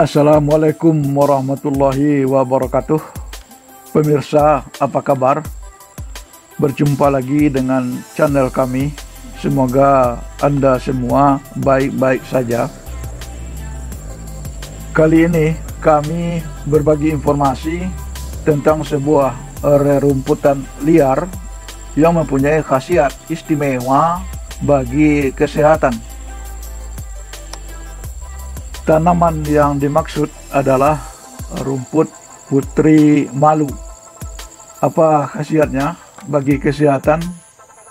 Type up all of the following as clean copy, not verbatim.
Assalamualaikum warahmatullahi wabarakatuh. Pemirsa, apa kabar? Berjumpa lagi dengan channel kami. Semoga Anda semua baik-baik saja. Kali ini kami berbagi informasi tentang sebuah rerumputan liar yang mempunyai khasiat istimewa bagi kesehatan. Tanaman yang dimaksud adalah rumput putri malu. Apa khasiatnya bagi kesehatan?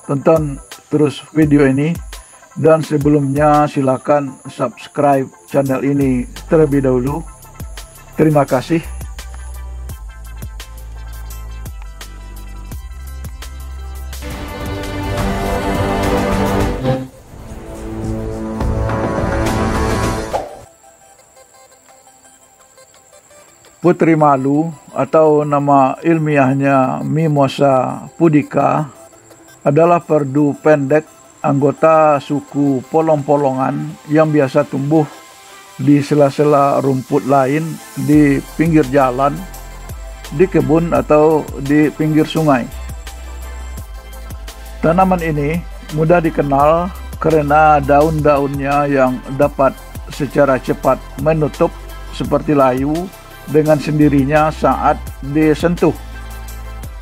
Tonton terus video ini, dan sebelumnya silakan subscribe channel ini terlebih dahulu. Terima kasih. Putri malu atau nama ilmiahnya Mimosa pudica adalah perdu pendek anggota suku polong-polongan yang biasa tumbuh di sela-sela rumput lain di pinggir jalan, di kebun atau di pinggir sungai. Tanaman ini mudah dikenal karena daun-daunnya yang dapat secara cepat menutup seperti layu dengan sendirinya saat disentuh.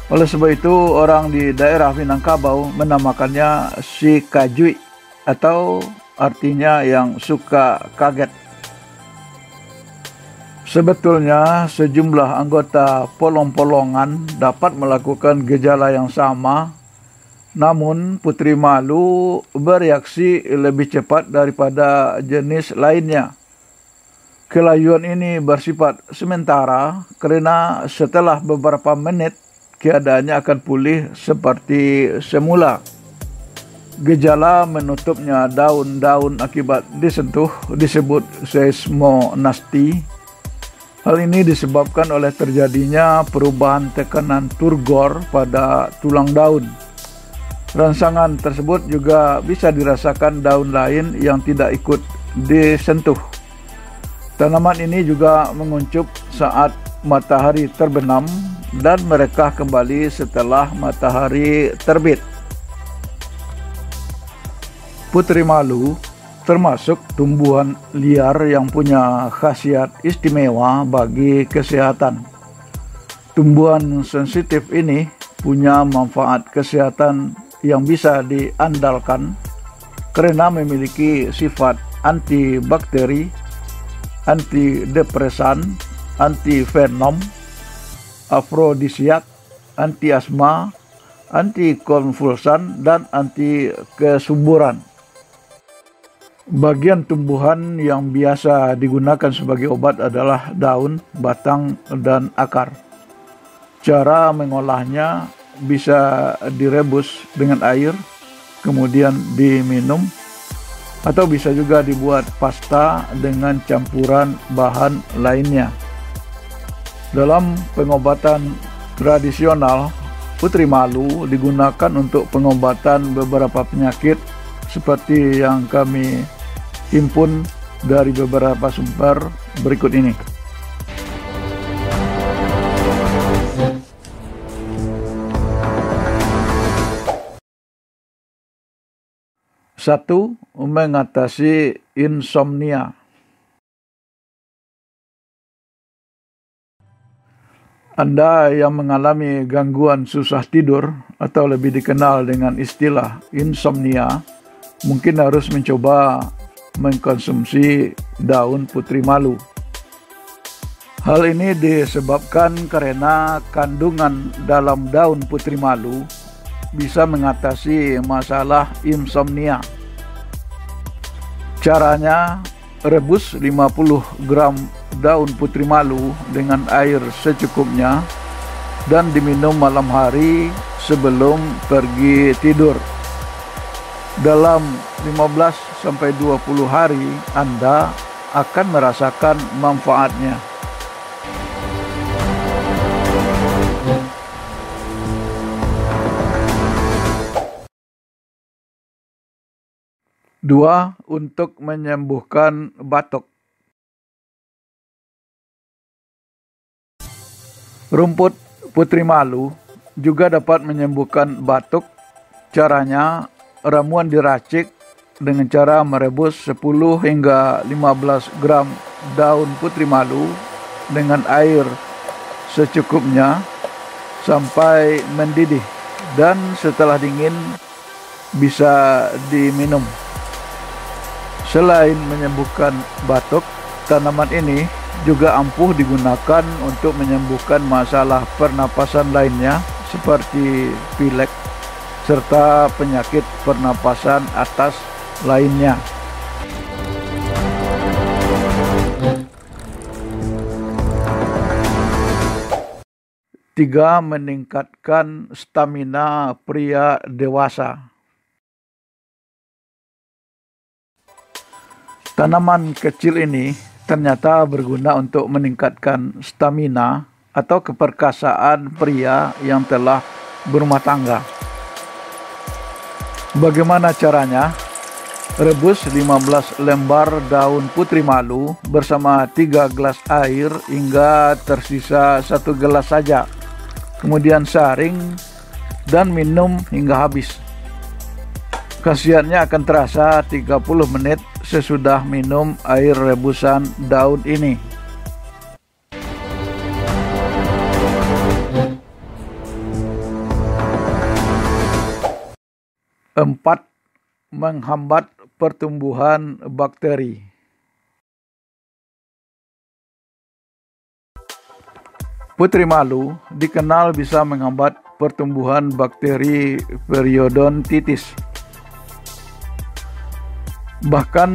Oleh sebab itu, orang di daerah Minangkabau menamakannya si kajui, atau artinya yang suka kaget. Sebetulnya sejumlah anggota polong-polongan dapat melakukan gejala yang sama, namun putri malu bereaksi lebih cepat daripada jenis lainnya. Kelayuan ini bersifat sementara karena setelah beberapa menit keadaannya akan pulih seperti semula. Gejala menutupnya daun-daun akibat disentuh disebut seismonasti. Hal ini disebabkan oleh terjadinya perubahan tekanan turgor pada tulang daun. Rangsangan tersebut juga bisa dirasakan daun lain yang tidak ikut disentuh. Tanaman ini juga menguncup saat matahari terbenam dan merekah kembali setelah matahari terbit. Putri malu termasuk tumbuhan liar yang punya khasiat istimewa bagi kesehatan. Tumbuhan sensitif ini punya manfaat kesehatan yang bisa diandalkan karena memiliki sifat antibakteri, antidepresan, antivenom, afrodisiak, anti asma, anti konvulsan, dan anti kesuburan. Bagian tumbuhan yang biasa digunakan sebagai obat adalah daun, batang, dan akar. Cara mengolahnya bisa direbus dengan air, kemudian diminum, atau bisa juga dibuat pasta dengan campuran bahan lainnya. Dalam pengobatan tradisional, putri malu digunakan untuk pengobatan beberapa penyakit seperti yang kami himpun dari beberapa sumber berikut ini. Satu, mengatasi insomnia. Anda yang mengalami gangguan susah tidur atau lebih dikenal dengan istilah insomnia, mungkin harus mencoba mengkonsumsi daun putri malu. Hal ini disebabkan karena kandungan dalam daun putri malu bisa mengatasi masalah insomnia. Caranya, rebus 50 gram daun putri malu dengan air secukupnya dan diminum malam hari sebelum pergi tidur. Dalam 15-20 hari Anda akan merasakan manfaatnya. Dua, untuk menyembuhkan batuk. Rumput putri malu juga dapat menyembuhkan batuk. Caranya, ramuan diracik dengan cara merebus 10 hingga 15 gram daun putri malu dengan air secukupnya sampai mendidih, dan setelah dingin bisa diminum. Selain menyembuhkan batuk, tanaman ini juga ampuh digunakan untuk menyembuhkan masalah pernapasan lainnya seperti pilek serta penyakit pernapasan atas lainnya. Tiga, meningkatkan stamina pria dewasa. Tanaman kecil ini ternyata berguna untuk meningkatkan stamina atau keperkasaan pria yang telah berumah tangga. Bagaimana caranya? Rebus 15 lembar daun putri malu bersama 3 gelas air hingga tersisa 1 gelas saja. Kemudian saring dan minum hingga habis. Khasiatnya akan terasa 30 menit sesudah minum air rebusan daun ini. 4. Menghambat pertumbuhan bakteri. Putri malu dikenal bisa menghambat pertumbuhan bakteri periodontitis. Bahkan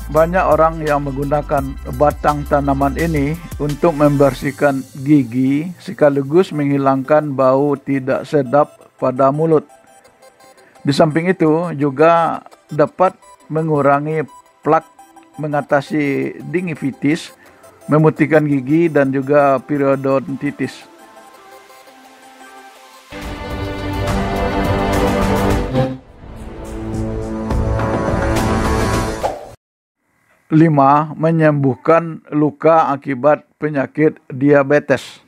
banyak orang yang menggunakan batang tanaman ini untuk membersihkan gigi sekaligus menghilangkan bau tidak sedap pada mulut. Di samping itu juga dapat mengurangi plak, mengatasi gingivitis, memutihkan gigi, dan juga periodontitis. Lima, menyembuhkan luka akibat penyakit diabetes.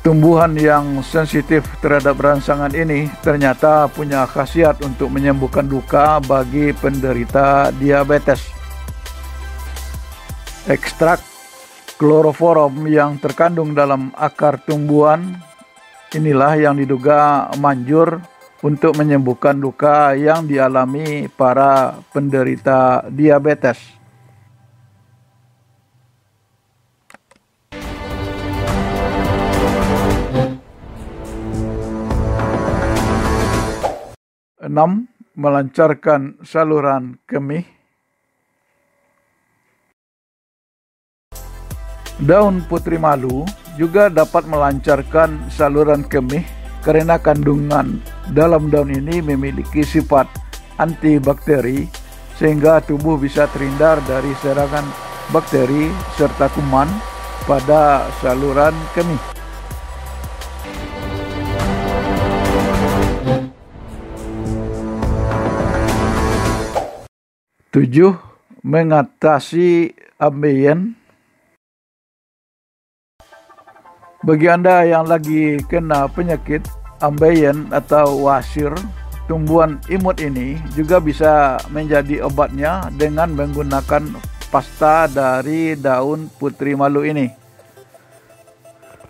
Tumbuhan yang sensitif terhadap rangsangan ini ternyata punya khasiat untuk menyembuhkan luka bagi penderita diabetes. Ekstrak kloroform yang terkandung dalam akar tumbuhan inilah yang diduga manjur untuk menyembuhkan luka yang dialami para penderita diabetes. Enam, melancarkan saluran kemih. Daun putri malu juga dapat melancarkan saluran kemih karena kandungan dalam daun ini memiliki sifat antibakteri sehingga tubuh bisa terhindar dari serangan bakteri serta kuman pada saluran kemih. 7. Mengatasi ambeien. Bagi Anda yang lagi kena penyakit ambeien atau wasir, tumbuhan imut ini juga bisa menjadi obatnya dengan menggunakan pasta dari daun putri malu ini.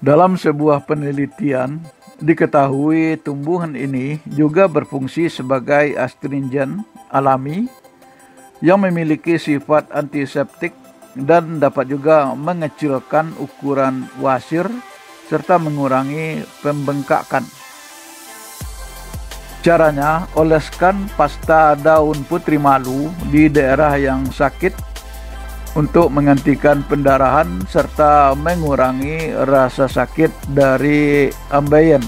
Dalam sebuah penelitian, diketahui tumbuhan ini juga berfungsi sebagai astringen alami yang memiliki sifat antiseptik dan dapat juga mengecilkan ukuran wasir serta mengurangi pembengkakan. Caranya, oleskan pasta daun putri malu di daerah yang sakit untuk menghentikan pendarahan serta mengurangi rasa sakit dari ambeien.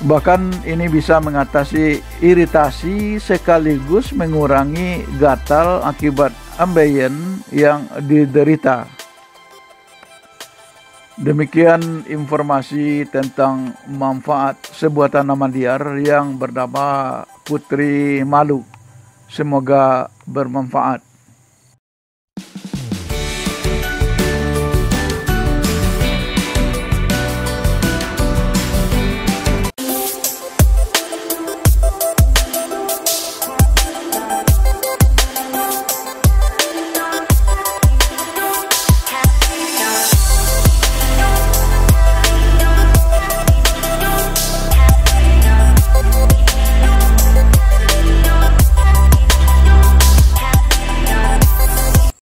Bahkan ini bisa mengatasi iritasi sekaligus mengurangi gatal akibat ambeien yang diderita. Demikian informasi tentang manfaat sebuah tanaman liar yang bernama putri malu. Semoga bermanfaat.